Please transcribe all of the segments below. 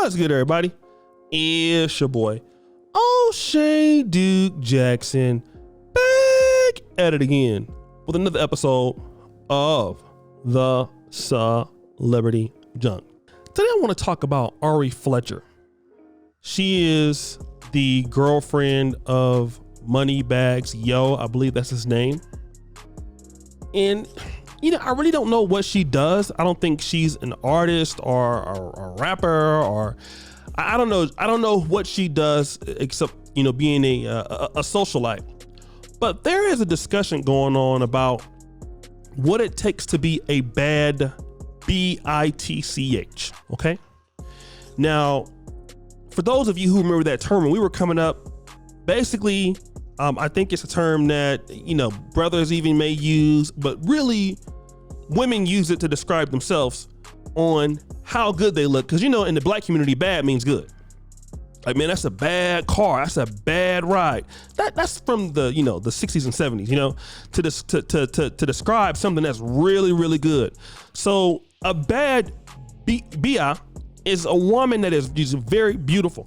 What's good, everybody? It's your boy, O'Shea Duke Jackson, back at it again with another episode of the Celebrity Junk. Today I want to talk about Ari Fletcher. She is the girlfriend of Moneybag's Yo, I believe that's his name. And I really don't know what she does. I don't think she's an artist or a rapper, or I don't know. I don't know what she does except, being a socialite. But there is a discussion going on about what it takes to be a bad bitch. Okay. Now, for those of you who remember that term, when we were coming up, basically, I think it's a term that, brothers even may use, but really women use it to describe themselves on how good they look. Cause in the black community, bad means good. Like, man, that's a bad car. That's a bad ride. That's from the, the 60s and 70s, to describe something that's really, really good. So a bad bia is a woman that is just very beautiful.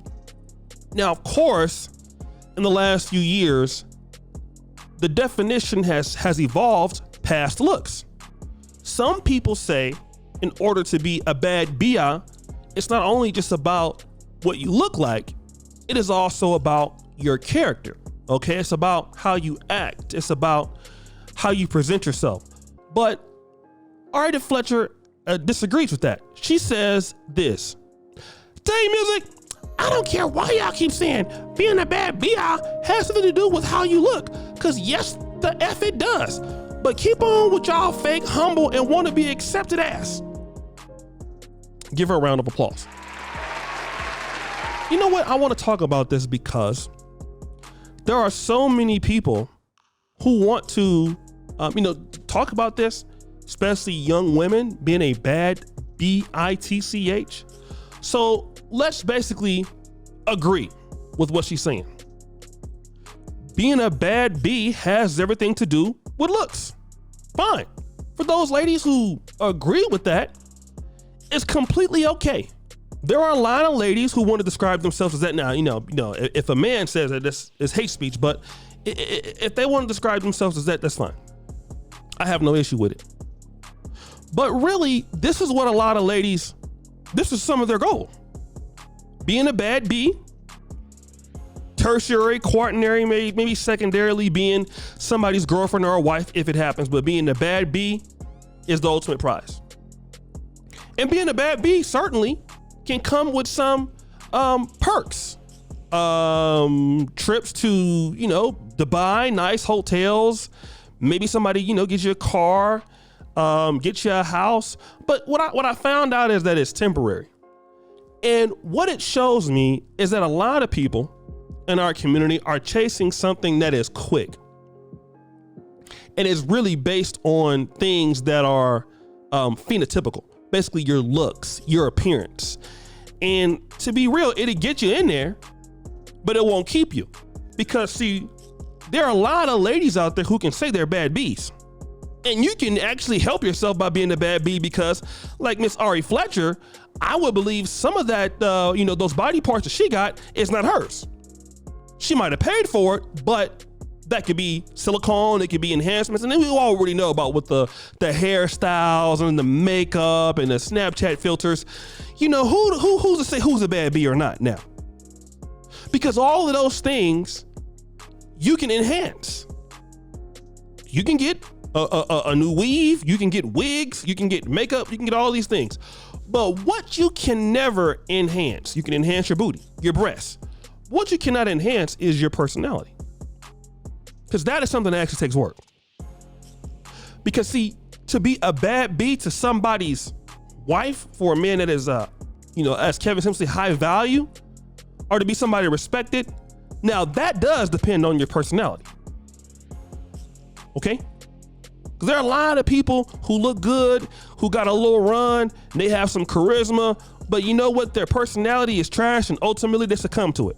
Now, of course, in the last few years, the definition has evolved past looks. Some people say in order to be a bad bia, it's not only just about what you look like, it is also about your character. Okay, it's about how you act. It's about how you present yourself. But Ari Fletcher disagrees with that. She says this: "Day music, I don't care why y'all keep saying being a bad BI has something to do with how you look. Cause yes, the F it does. But keep on with y'all fake, humble, and want to be accepted ass." Give her a round of applause. You know what? I want to talk about this because there are so many people who want to, talk about this, especially young women being a bad bitch. So let's basically agree with what she's saying. Being a bad B has everything to do with looks. Fine. For those ladies who agree with that, it's completely okay. There are a lot of ladies who want to describe themselves as that. Now, if a man says that, this is hate speech, but if they want to describe themselves as that, that's fine. I have no issue with it. But really, this is what a lot of ladies, this is some of their goal. Being a bad B, tertiary, quaternary, maybe secondarily being somebody's girlfriend or a wife if it happens, but being a bad B is the ultimate prize. And being a bad B certainly can come with some perks. Trips to, Dubai, nice hotels, maybe somebody, gets you a car, get you a house. But what I found out is that it's temporary. And what it shows me is that a lot of people in our community are chasing something that is quick. And it's really based on things that are phenotypical, basically your looks, your appearance. And to be real, it'll get you in there, but it won't keep you. Because see, there are a lot of ladies out there who can say they're bad Bs. And you can actually help yourself by being a bad B, because like Miss Ari Fletcher, I would believe some of that, those body parts that she got is not hers. She might have paid for it, but that could be silicone, it could be enhancements. And then we already know about what the hairstyles and the makeup and the Snapchat filters. Who's to say who's a bad B or not now? Because all of those things you can enhance. You can get a new weave, you can get wigs, you can get makeup, you can get all these things. But what you can never enhance, you can enhance your booty, your breasts. What you cannot enhance is your personality. Because that is something that actually takes work. Because see, to be a bad B to somebody's wife, for a man that is, as Kevin Simpson, high value, or to be somebody respected, now that does depend on your personality. Okay? Because there are a lot of people who look good, who got a little run, they have some charisma, but you know what? Their personality is trash, and ultimately they succumb to it.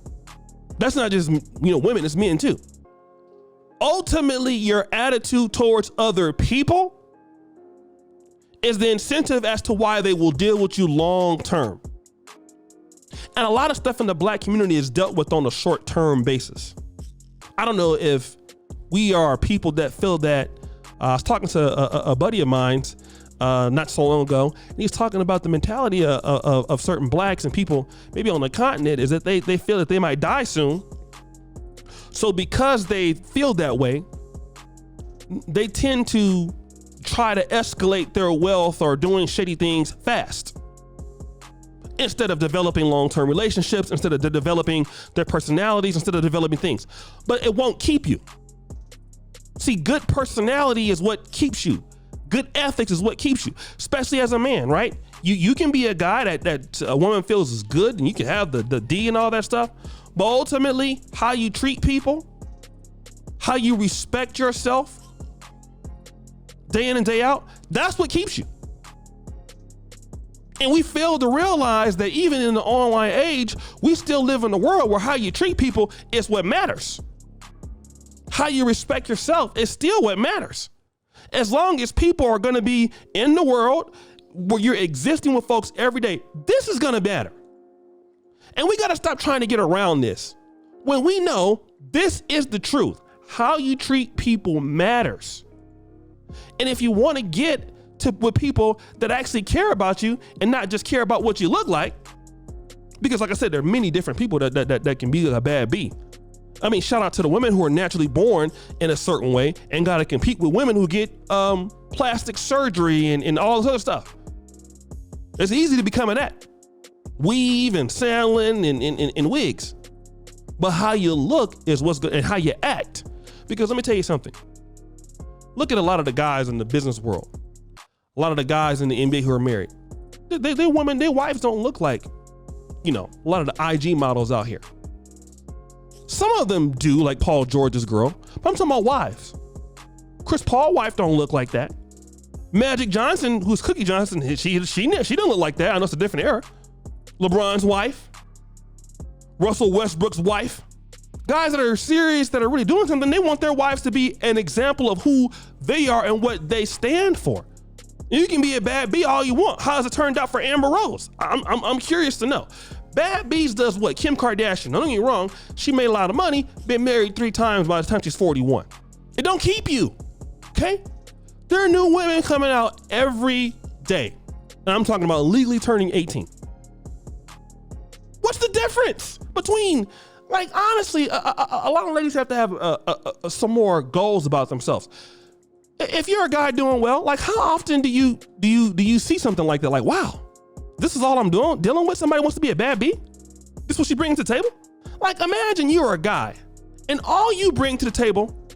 That's not just, women, it's men too. Ultimately, your attitude towards other people is the incentive as to why they will deal with you long term. And a lot of stuff in the black community is dealt with on a short-term basis. I don't know if we are people that feel that. I was talking to a buddy of mine not so long ago, and he's talking about the mentality of certain blacks and people maybe on the continent is that they feel that they might die soon. So because they feel that way, they tend to try to escalate their wealth or doing shady things fast, instead of developing long-term relationships, instead of developing their personalities, instead of developing things. But it won't keep you. See, good personality is what keeps you. Good ethics is what keeps you, especially as a man, right? You can be a guy that a woman feels is good, and you can have the D and all that stuff. But ultimately, how you treat people, how you respect yourself day in and day out, that's what keeps you. And we fail to realize that even in the online age, we still live in a world where how you treat people is what matters. How you respect yourself is still what matters. As long as people are going to be in the world where you're existing with folks every day, this is going to matter. And we got to stop trying to get around this when we know this is the truth. How you treat people matters. And if you want to get to with people that actually care about you and not just care about what you look like, because like I said, there are many different people that can be a bad B. I mean, shout out to the women who are naturally born in a certain way and got to compete with women who get plastic surgery and all this other stuff. It's easy to become that. Weave and sandling and wigs. But how you look is what's good, and how you act. Because let me tell you something. Look at a lot of the guys in the business world. A lot of the guys in the NBA who are married. Their wives don't look like, a lot of the IG models out here. Some of them do, like Paul George's girl, but I'm talking about wives. Chris Paul's wife don't look like that. Magic Johnson, who's Cookie Johnson, she don't look like that. I know it's a different era. LeBron's wife, Russell Westbrook's wife. Guys that are serious, that are really doing something, they want their wives to be an example of who they are and what they stand for. You can be a bad B all you want. How's it turned out for Amber Rose? I'm curious to know. Bad Bees does what? Kim Kardashian. Don't get me wrong. She made a lot of money, been married 3 times by the time she's 41. It don't keep you, okay? There are new women coming out every day. And I'm talking about legally turning 18. What's the difference between, honestly, a lot of ladies have to have some more goals about themselves. If you're a guy doing well, how often do you see something like that? Wow, this is all I'm dealing with. Somebody wants to be a bad B. This is what she brings to the table. Imagine you're a guy and all you bring to the table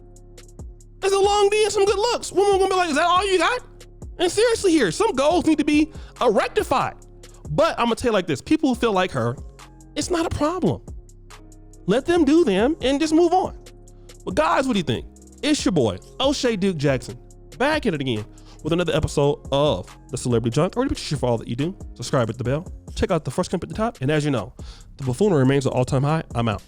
is a long D and some good looks. Women gonna be like, is that all you got? And seriously here, some goals need to be rectified. But I'm gonna tell you like this, people who feel like her, it's not a problem. Let them do them and just move on. But guys, what do you think? It's your boy, O'Shea Duke Jackson, back at it again with another episode of The Celebrity Junk. Already appreciate you for all that you do. Subscribe at the bell. Check out the first clip at the top. And as you know, the buffoonery remains at all-time high. I'm out.